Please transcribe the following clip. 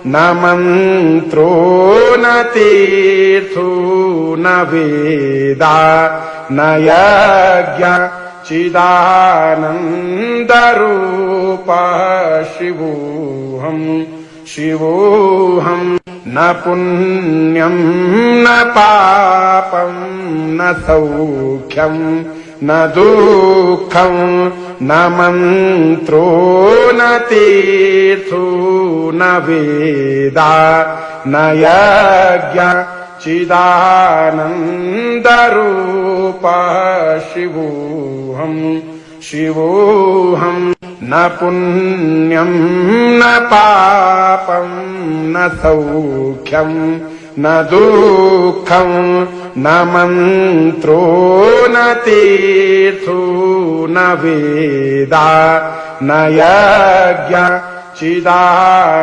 न मन्त्रो न तीर्थो न वेदा न यज्ञ चिदानन्दरूपः शिवोऽहम् न पुण्यं न पापं न सौख्यं न दुःखं न मन्त्रो न तीर्थो न वेदा न यज्ञ चिदानन्दरूपः शिवोऽहम् न पुण्यं न पापं न सौख्यं न दुःखं न मन्त्रो न तीर्थो न वेदा न यज्ञ चिदानन्दरूपः